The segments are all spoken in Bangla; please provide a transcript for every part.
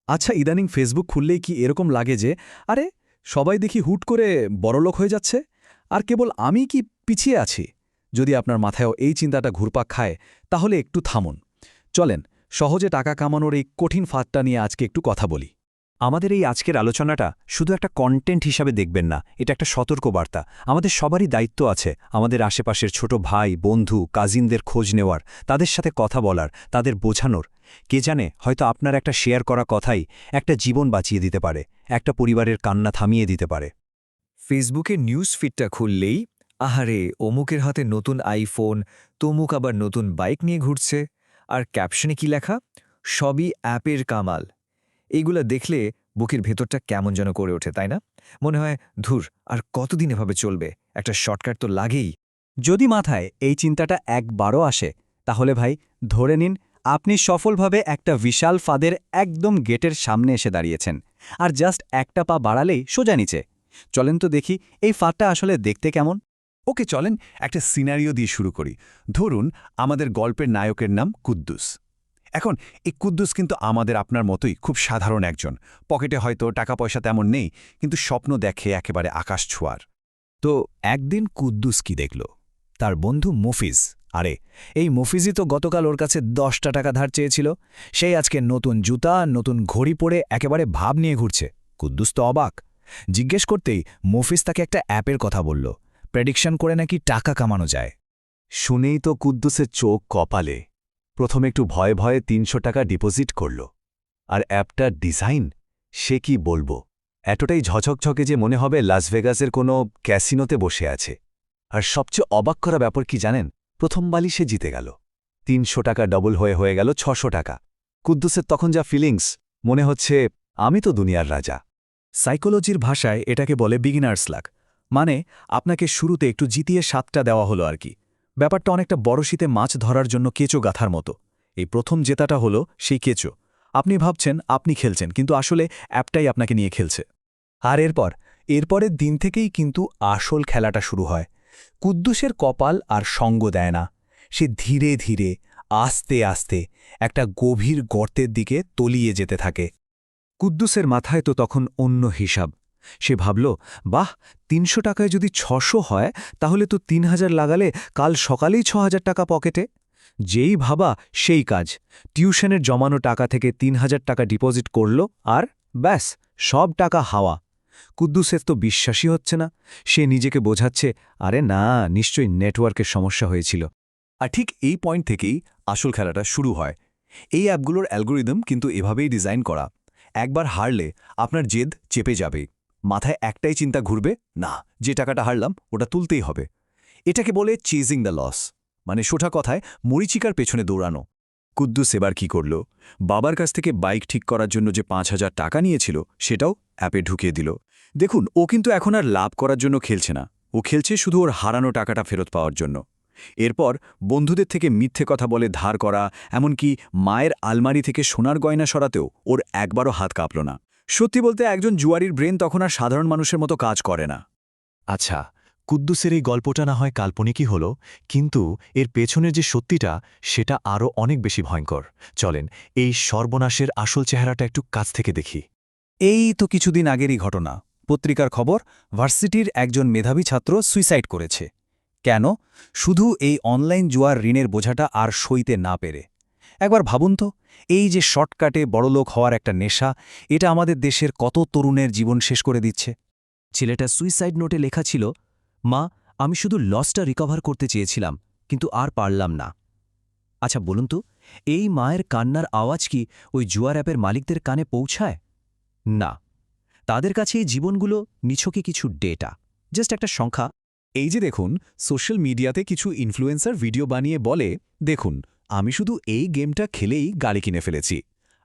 আচ্ছা, ইদানিং ফেসবুক খুললেই কি এরকম লাগে যে আরে সবাই দেখি হুট করে বড়লোক হয়ে যাচ্ছে, আর কেবল আমি কি পিছিয়ে আছি? যদি আপনার মাথায়ও এই চিন্তাটা ঘুরপাক খায়, তাহলে একটু থামুন। চলেন সহজে টাকা কামানোর এই কঠিন ফাঁদটা নিয়ে আজকে একটু কথা বলি। আমাদের এই আজকের আলোচনাটা শুধু একটা কন্টেন্ট হিসাবে দেখবেন না, এটা একটা সতর্কবার্তা। আমাদের সবারই দায়িত্ব আছে আমাদের আশেপাশের ছোট ভাই, বন্ধু, কাজিনদের খোঁজ নেওয়ার, তাদের সাথে কথা বলার, তাদের বোঝানোর। কে জানে, হয়তো আপনার একটা শেয়ার করা কথাই একটা জীবন বাঁচিয়ে দিতে পারে, একটা পরিবারের কান্না থামিয়ে দিতে পারে। ফেসবুকের নিউজ ফিডটা খুললেই আহারে অমুকের হাতে নতুন আইফোন, তমুক আবার নতুন বাইক নিয়ে ঘুরছে, আর ক্যাপশনে কি লেখা, সবই অ্যাপের কামাল। এইগুলা দেখলে বুকের ভেতরটা কেমন যেন করে ওঠে, তাই না? মনে হয় ধুর, আর কতদিন এভাবে চলবে, একটা শর্টকাট তো লাগেই। যদি মাথায় এই চিন্তাটা একবারও আসে, তাহলে ভাই ধরে নিন আপনি সফলভাবে একটা বিশাল ফাঁদের একদম গেটের সামনে এসে দাঁড়িয়েছেন, আর জাস্ট একটা পা বাড়ালেই সোজা নিচে। চলেন তো দেখি এই ফাঁদটা আসলে দেখতে কেমন। ওকে, চলেন একটা সিনারিও দিয়ে শুরু করি। ধরুন আমাদের গল্পের নায়কের নাম কুদ্দুস। এখন এই কুদ্দুস কিন্তু আমাদের আপনার মতোই খুব সাধারণ একজন। পকেটে হয়তো টাকা পয়সা তেমন নেই, কিন্তু স্বপ্ন দেখে একেবারে আকাশ ছোঁয়ার। তো একদিন কুদ্দুস কি দেখল? তার বন্ধু মফিজ। আরে এই মফিজই তো গতকাল ওর কাছে 10টা টাকা ধার চেয়েছিল। সেই আজকে নতুন জুতা, নতুন ঘড়ি পরে একেবারে ভাব নিয়ে ঘুরছে। কুদ্দুস তো অবাক। জিজ্ঞেস করতেই মফিজ তাকে একটা অ্যাপের কথা বলল, প্রেডিকশন করে নাকি টাকা কামানো যায়। শুনেই তো কুদ্দুসের চোখ কপালে। প্রথমে একটু ভয়ে ভয়ে ৩০০ টাকা ডিপোজিট করল। আর অ্যাপটার ডিজাইন, সে কি বলবো, এতটাই ঝকঝকে যে মনে হবে লাস ভেগাসের কোনো ক্যাসিনোতে বসে আছে। আর সবচেয়ে অবাক করা ব্যাপার কি জানেন, প্রথম বালি সে জিতে গেল। ৩০০ টাকা ডবল হয়ে গেল ৬০০ টাকা। কুদ্দুসের তখন যা ফিলিংস, মনে হচ্ছে আমি তো দুনিয়ার রাজা। সাইকোলজির ভাষায় এটাকে বলে বিগিনার্স লাক। মানে আপনাকে শুরুতে একটু জিতিয়ে 7টা দেওয়া হলো আর কি। ব্যাপারটা অনেকটা বড়শিতে মাছ ধরার জন্য কেঁচো গাথার মতো। এই প্রথম জেতাটা হলো সেই কেঁচো। আপনি ভাবছেন আপনি খেলছেন, কিন্তু আসলে অ্যাপটাই আপনাকে নিয়ে খেলছে। আর এরপরের দিন থেকেই কিন্তু আসল খেলাটা শুরু হয়। কুদ্দুসের কপাল আর সঙ্গ দেয় না। সে ধীরে ধীরে, আস্তে আস্তে একটা গভীর গর্তের দিকে তলিয়ে যেতে থাকে। কুদ্দুসের মাথায় তো তখন অন্য হিসাব। সে ভাবল, বাহ, ৩০০ টাকায় যদি ৬০০ হয়, তাহলে তো ৩,০০০ লাগালে কাল সকালেই ৬,০০০ টাকা পকেটে। যেই ভাবা সেই কাজ। টিউশনের জমানো টাকা থেকে ৩,০০০ টাকা ডিপোজিট করল, আর ব্যাস, সব টাকা হাওয়া। কুদ্দুসের তো বিশ্বাসই হচ্ছে না। সে নিজেকে বোঝাচ্ছে, আরে না, নিশ্চয়ই নেটওয়ার্কের সমস্যা হয়েছিল। আর ঠিক এই পয়েন্ট থেকেই আসল খেলাটা শুরু হয়। এই অ্যাপগুলোর অ্যালগোরিদম কিন্তু এভাবেই ডিজাইন করা। একবার হারলে আপনার জেদ চেপে যাবে। মাথায় একটাই চিন্তা ঘুরবে, না, যে টাকাটা হারলাম ওটা তুলতেই হবে। এটাকে বলে চেজিং দ্য লস, মানে সোজা কথায় মরিচিকার পেছনে দৌড়ানো। কুদ্দুস এবার কি করল? বাবার কাছ থেকে বাইক ঠিক করার জন্য যে ৫,০০০ টাকা নিয়েছিল সেটাও অ্যাপে ঢুকিয়ে দিল। দেখুন, ও কিন্তু এখন আর লাভ করার জন্য খেলছে না, ও খেলছে শুধু ওর হারানো টাকাটা ফেরত পাওয়ার জন্য। এরপর বন্ধুদের থেকে মিথ্যে কথা বলে ধার করা, এমনকি মায়ের আলমারি থেকে সোনার গয়না সরাতেও ওর একবারও হাত কাঁপল না। সত্যি বলতে একজন জুয়ারির ব্রেন তখন আর সাধারণ মানুষের মতো কাজ করে না। আচ্ছা, কুদ্দুসের এই গল্পটা না হয় কাল্পনিকই হল, কিন্তু এর পেছনের যে সত্যিটা, সেটা আরও অনেক বেশি ভয়ঙ্কর। চলেন এই সর্বনাশের আসল চেহারাটা একটু কাছ থেকে দেখি। এই তো কিছুদিন আগেরই ঘটনা। পত্রিকার খবর, ভার্সিটির একজন মেধাবী ছাত্র সুইসাইড করেছে। কেন? শুধু এই অনলাইন জুয়ার ঋণের বোঝাটা আর সইতে না পেরে। একবার ভাবুন তো, এই যে শর্টকাটে বড়লোক হওয়ার একটা নেশা, এটা আমাদের দেশের কত তরুণের জীবন শেষ করে দিচ্ছে। ছেলেটা সুইসাইড নোটে লেখা ছিল, মা, আমি শুধু লসটা রিকভার করতে চেয়েছিলাম, কিন্তু আর পারলাম না। আচ্ছা বলুন তো, এই মায়ের কান্নার আওয়াজ কি ওই জুয়ার অ্যাপের মালিকদের কানে পৌঁছায়? না, তাদের কাছে এই জীবনগুলো নিছকে কিছু ডেটা, জাস্ট একটা সংখ্যা। এই যে দেখুন, সোশ্যাল মিডিয়াতে কিছু ইনফ্লুয়েন্সার ভিডিও বানিয়ে বলে, দেখুন আমি শুধু এই গেমটা খেলেই গাড়ি কিনে ফেলেছি।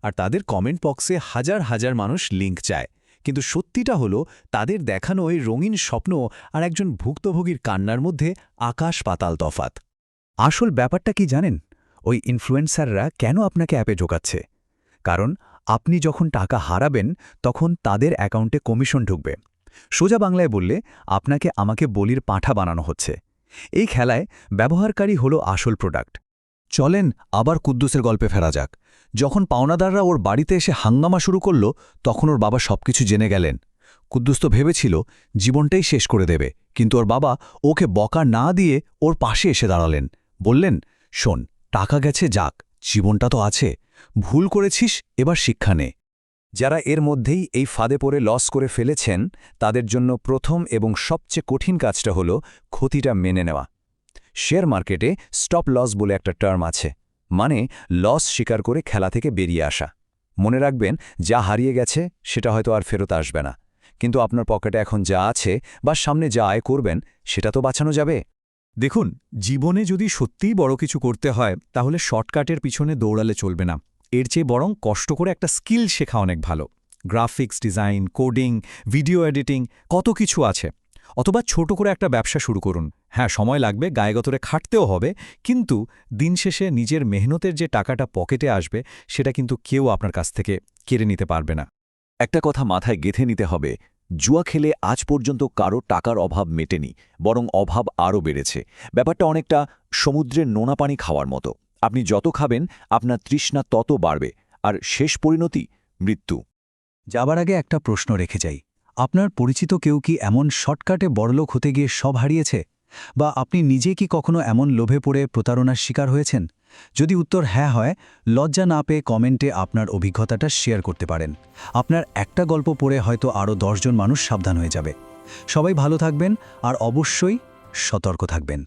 আর তাদের কমেন্ট বক্সে হাজার হাজার মানুষ লিঙ্ক চায়। কিন্তু সত্যিটা হলো, তাদের দেখানো এই রঙিন স্বপ্ন আর একজন ভুক্তভোগীর কান্নার মধ্যে আকাশ পাতাল তফাত। আসল ব্যাপারটা কি জানেন? ওই ইনফ্লুয়েন্সাররা কেন আপনাকে অ্যাপে ঢোকাচ্ছে? কারণ আপনি যখন টাকা হারাবেন, তখন তাদের অ্যাকাউন্টে কমিশন ঢুকবে। সোজা বাংলায় বললে, আপনাকে আমাকে বলির পাঁঠা বানানো হচ্ছে। এই খেলায় ব্যবহারকারী হলো আসল প্রোডাক্ট। চলেন আবার কুদ্দুসের গল্পে ফেরা যাক। যখন পাওনাদাররা ওর বাড়িতে এসে হাঙ্গামা শুরু করল তখন ওর বাবা সবকিছু জেনে গেলেন। কুদ্দুস তো ভেবেছিল জীবনটাই শেষ করে দেবে, কিন্তু ওর বাবা ওকে বকা না দিয়ে ওর পাশে এসে দাঁড়ালেন। বললেন, শোন, টাকা গেছে যাক, জীবনটা তো আছে, ভুল করেছিস, এবার শিক্ষা নে। যারা এর মধ্যেই এই ফাঁদে পড়ে লস করে ফেলেছেন তাদের জন্য প্রথম এবং সবচেয়ে কঠিন কাজটা হল ক্ষতিটা মেনে নেওয়া। শেয়ার মার্কেটে স্টপ লস বলে একটা টার্ম আছে, মানে লস স্বীকার করে খেলা থেকে বেরিয়ে আসা। মনে রাখবেন, যা হারিয়ে গেছে সেটা হয়তো আর ফেরত আসবে না, কিন্তু আপনার পকেটে এখন যা আছে বা সামনে যা আয় করবেন সেটা তো বাঁচানো যাবে। দেখুন, জীবনে যদি সত্যিই বড় কিছু করতে হয় তাহলে শর্টকাটের পিছনে দৌড়ালে চলবে না। এর চেয়ে বরং কষ্ট করে একটা স্কিল শেখা অনেক ভালো। Graphics design, coding, video editing, কত কিছু আছে। অথবা ছোট করে একটা ব্যবসা শুরু করুন। হ্যাঁ, সময় লাগবে, গায়েগতরে খাটতেও হবে, কিন্তু দিন শেষে নিজের মেহনতের যে টাকাটা পকেটে আসবে সেটা কিন্তু কেউ আপনার কাছ থেকে কেড়ে নিতে পারবে না। একটা কথা মাথায় গেঁথে নিতে হবে, জুয়া খেলে আজ পর্যন্ত কারো টাকার অভাব মেটেনি, বরং অভাব আরও বেড়েছে। ব্যাপারটা অনেকটা সমুদ্রের নোনা পানি খাওয়ার মতো, আপনি যত খাবেন আপনার তৃষ্ণা তত বাড়বে, আর শেষ পরিণতি মৃত্যু। যাবার আগে একটা প্রশ্ন রেখে যাই, আপনার পরিচিত কেউ কি এমন শর্টকাটে বড়লোক হতে গিয়ে সব হারিয়েছে? বা আপনি নিজে কি কখনো এমন লোভে পড়ে প্রতারণার শিকার হয়েছেন? যদি উত্তর হ্যাঁ হয়, লজ্জা না পেয়ে কমেন্টে আপনার অভিজ্ঞতাটা শেয়ার করতে পারেন। আপনার একটা গল্প পড়ে হয়তো আরও 10 জন মানুষ সাবধান হয়ে যাবে। সবাই ভালো থাকবেন আর অবশ্যই সতর্ক থাকবেন।